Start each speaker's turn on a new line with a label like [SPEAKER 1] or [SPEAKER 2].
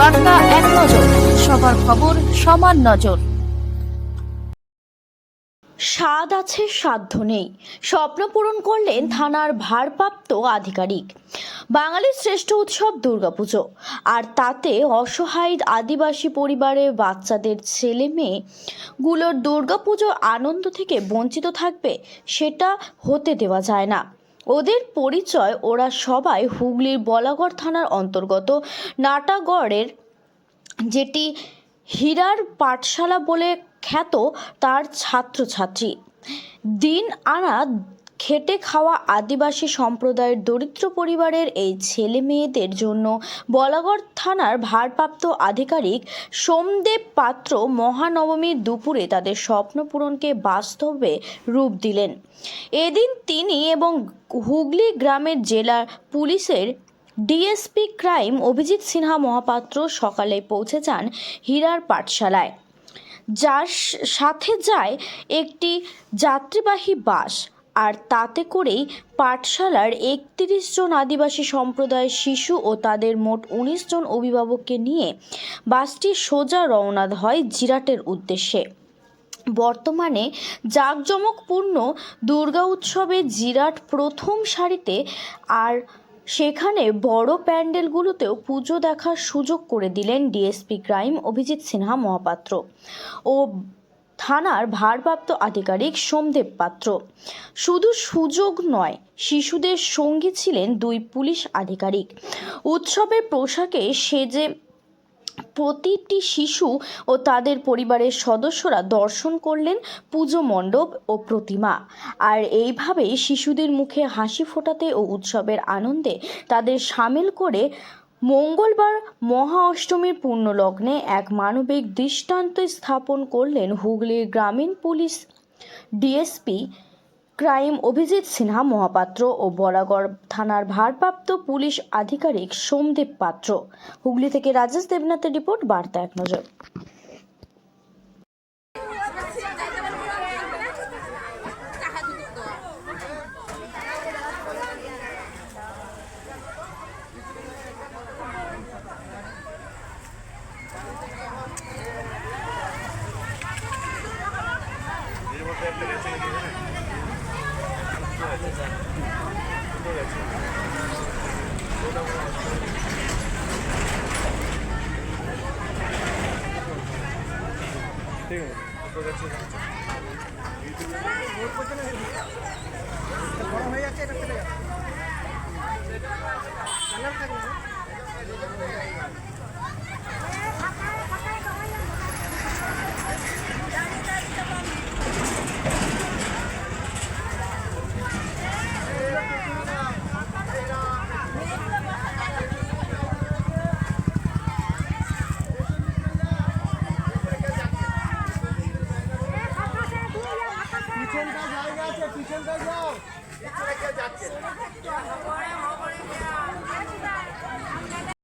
[SPEAKER 1] বার্তা এক নজর, সবার খবর সমান নজর। স্বাদ আছে সাধ্য নেই, স্বপ্ন পূরণ করলেন থানার ভারপ্রাপ্ত আধিকারিক। বাঙালির শ্রেষ্ঠ উৎসব দুর্গাপুজো, আর তাতে অসহায় আদিবাসী পরিবারের বাচ্চাদের ছেলে মেয়েগুলোর দুর্গাপুজোর আনন্দ থেকে বঞ্চিত থাকবে, সেটা হতে দেওয়া যায় না। ওদের পরিচয়, ওরা সবাই হুগলির বলাগড় থানার অন্তর্গত নাটাগড়ের, যেটি হীরার পাঠশালা বলে খ্যাত, তার ছাত্রছাত্রী। দিন আনা খেটে খাওয়া আদিবাসী সম্প্রদায়ের দরিদ্র পরিবারের এই ছেলে মেয়েদের জন্য বলাগড় থানার ভারপ্রাপ্ত আধিকারিক সোমদেব পাত্র মহানবমীর দুপুরে তাদের স্বপ্ন পূরণকে বাস্তবে রূপ দিলেন। এদিন তিনি এবং হুগলি গ্রামের জেলা পুলিশের ডিএসপি ক্রাইম অভিজিৎ সিনহা মহাপাত্র সকালে পৌঁছে যান হীরার পাঠশালায়, যার সাথে যায় একটি যাত্রীবাহী বাস। আর তাতে করেই পাঠশালার ৩১ জন আদিবাসী সম্প্রদায়ের শিশু ও তাদের মোট ১৯ জন অভিভাবককে নিয়ে বাসটি সোজা রওনা হয় জিরাটের উদ্দেশ্যে। বর্তমানে জাঁকজমকপূর্ণ দুর্গা উৎসবে জিরাট প্রথম সারিতে, আর সেখানে বড় প্যান্ডেলগুলোতেও পুজো দেখার সুযোগ করে দিলেন ডিএসপি ক্রাইম অভিজিৎ সিনহা মহাপাত্র ও থানার ভারপ্রাপ্ত আধিকারিক সোমদেব পাত্র। শুধু সুযোগ নয়, শিশুদের সঙ্গী ছিলেন ২ পুলিশ আধিকারিক। উৎসবের পোশাকে সেজে প্রতিটি শিশু ও তাদের পরিবারের সদস্যরা দর্শন করলেন পুজো মণ্ডপ ও প্রতিমা। আর এইভাবেই শিশুদের মুখে হাসি ফোটাতে ও উৎসবের আনন্দে তাদের সামিল করে মঙ্গলবার মহা অষ্টমীর পুণ্যলগ্নে এক মানবিক দৃষ্টান্ত স্থাপন করলেন হুগলির গ্রামীণ police DSP crime Abhijit Sinha Mahapatra ও বলাগড় থানার ভারপ্রাপ্ত পুলিশ আধিকারিক সোমদেব পাত্র। হুগলি থেকে রাজেশ দেবনাথের রিপোর্ট, বার্তা এক নজর।
[SPEAKER 2] গরম হয়ে যাচ্ছে, এটা ফেলে যাচ্ছে।